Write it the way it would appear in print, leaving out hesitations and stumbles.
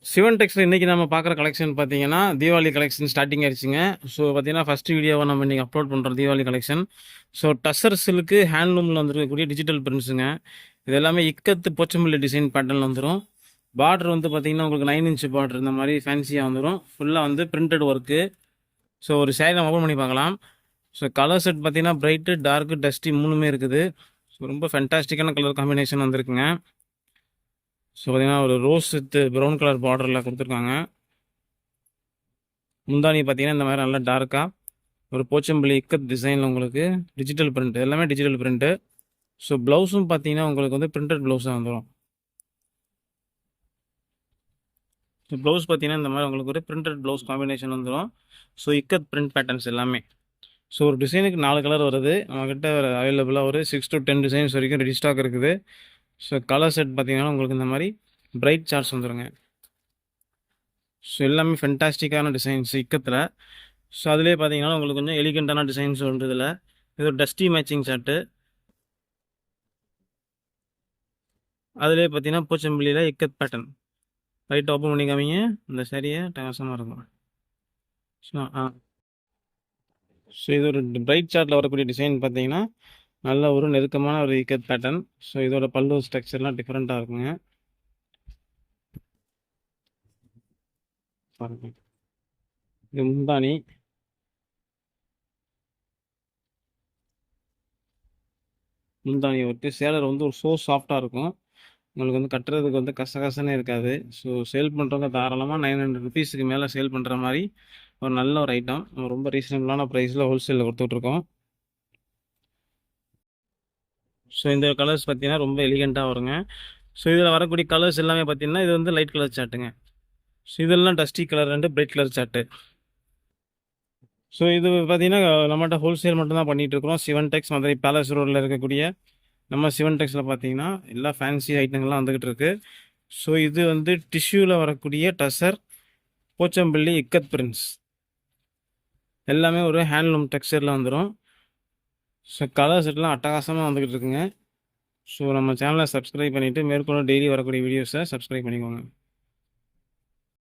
சிவன் டெக்ஸ்ல இன்னைக்கு நம்ம பார்க்குற கலெக்ஷன் பார்த்தீங்கன்னா, தீபாவளி கலெக்ஷன் ஸ்டார்ட்டிங் ஆயிடுச்சுங்க. ஸோ பார்த்தீங்கன்னா, ஃபர்ஸ்ட் வீடியோவா நம்ம இன்னைக்கு அப்லோட் பண்ணுறோம் Deepavali collection. So tussar silk ஹேண்ட்லூமில் வந்துருக்கக்கூடிய டிஜிட்டல் பிரிண்ட்ஸுங்க. இது எல்லாமே இக்கத்து போச்சம்பள்ளி டிசைன் பேட்டர்னில் வந்துடும். பார்டர் வந்து பார்த்தீங்கன்னா, உங்களுக்கு 9 இன்ச் பார்டர் இந்த மாதிரி ஃபேன்சியாக வந்துடும். ஃபுல்லாக வந்து பிரிண்டட் ஒர்க்கு. ஸோ ஒரு சேரீ நம்ம ஓப்பன் பண்ணி பார்க்கலாம். ஸோ கலர் செட் பார்த்தீங்கன்னா, பிரைட்டு, டார்க்கு, டஸ்டி மூணுமே இருக்குது. ஸோ ரொம்ப ஃபென்டாஸ்டிக்கான கலர் காம்பினேஷன் வந்திருக்குங்க. ஸோ பார்த்தீங்கன்னா, ஒரு ரோஸ் வித் ப்ரௌன் கலர் பார்டரில் கொடுத்துருக்காங்க. முந்தானி பார்த்தீங்கன்னா, இந்த மாதிரி நல்லா டார்க்காக ஒரு போச்சம்பள்ளி இக்கத் டிசைனில் உங்களுக்கு டிஜிட்டல் பிரிண்ட், எல்லாமே டிஜிட்டல் பிரிண்ட்டு. ஸோ ப்ளவுஸும் பார்த்தீங்கன்னா, உங்களுக்கு வந்து பிரிண்டட் ப்ளவுஸாக வந்துடும். ஸோ ப்ளவுஸ் பார்த்தீங்கன்னா, இந்த மாதிரி உங்களுக்கு ஒரு பிரிண்டட் ப்ளவுஸ் காம்பினேஷன் வந்துடும். ஸோ இக்கத் பிரிண்ட் பேட்டர்ன்ஸ் எல்லாமே. ஸோ ஒரு டிசைனுக்கு 4 கலர் வருது. நம்மக்கிட்ட அவைலபிளாக ஒரு 6 to 10 டிசைன்ஸ் வரைக்கும் ரெடி ஸ்டாக் இருக்குது. ஸோ கலர் செட் பார்த்தீங்கன்னா, உங்களுக்கு இந்த மாதிரி பிரைட் சார்ட்ஸ் வந்துடுங்க. ஸோ எல்லாமே ஃபென்டாஸ்டிக்கான டிசைன்ஸ் இக்கத்தில். ஸோ அதிலே பார்த்தீங்கன்னா, உங்களுக்கு கொஞ்சம் எலிகண்ட்டான டிசைன்ஸ் உண்டு இதில். இது ஒரு டஸ்டி மேட்சிங் சார்ட்டு. அதிலே பார்த்தீங்கன்னா, போச்சம்பள்ளியில் இக்கத் பேட்டர்ன். லைட் ஓப்பன் பண்ணி காமிங்க. இந்த சரியை டகாசமாக இருக்கும். ஸோ ஸோ இது ஒரு பிரைட் சார்ட்டில் வரக்கூடிய டிசைன் பார்த்தீங்கன்னா, நல்ல ஒரு நெருக்கமான ஒரு இக்கத் பேட்டர்ன். ஸோ இதோட பல்லு ஸ்ட்ரக்சர்லாம் டிஃப்ரெண்ட்டாக இருக்குங்க. பாருங்க, இது முந்தானி. முந்தானி ஒட்டி சேலர் வந்து ஒரு சாஃப்டாக இருக்கும். உங்களுக்கு வந்து கட்டுறதுக்கு வந்து கசகசனே இருக்காது. ஸோ சேல் பண்ணுறவங்க தாராளமாக 900 ருபீஸுக்கு மேலே சேல் பண்ணுற மாதிரி ஒரு நல்ல ஒரு ஐட்டம். ரொம்ப ரீசனபிளான ப்ரைஸில் ஹோல்சேலில் கொடுத்துட்ருக்கோம். ஸோ இந்த கலர்ஸ் பார்த்தீங்கன்னா ரொம்ப எலிகண்ட்டாக வருங்க. ஸோ இதில் வரக்கூடிய கலர்ஸ் எல்லாமே பார்த்தீங்கன்னா, இது வந்து லைட் கலர் சார்ட்டுங்க. ஸோ இதெல்லாம் dusty colour and bright colour chart. So இது பார்த்தீங்கன்னா, நம்மகிட்ட ஹோல்சேல் மட்டும்தான் பண்ணிகிட்ருக்குறோம். சிவன் டெக்ஸ் மதுரை பேலஸ் ரோடில் இருக்கக்கூடிய நம்ம சிவன் டெக்ஸில் பார்த்தீங்கன்னா, எல்லா ஃபேன்சி ஐட்டங்கள்லாம் வந்துக்கிட்டு இருக்குது. ஸோ இது வந்து டிஷ்யூவில் வரக்கூடிய டசர் போச்சம்பள்ளி இக்கத் பிரிண்ட்ஸ் எல்லாமே ஒரு ஹேண்ட்லூம் டெக்ஸ்சரில் வந்துடும். ஸோ கலர் செட்லாம் அட்டகாசமாக வந்துக்கிட்டு இருக்குங்க. ஸோ நம்ம சேனலை சப்ஸ்கிரைப் பண்ணிவிட்டு மேற்கொண்டு டெய்லி வரக்கூடிய வீடியோஸை சப்ஸ்கிரைப் பண்ணிக்கோங்க.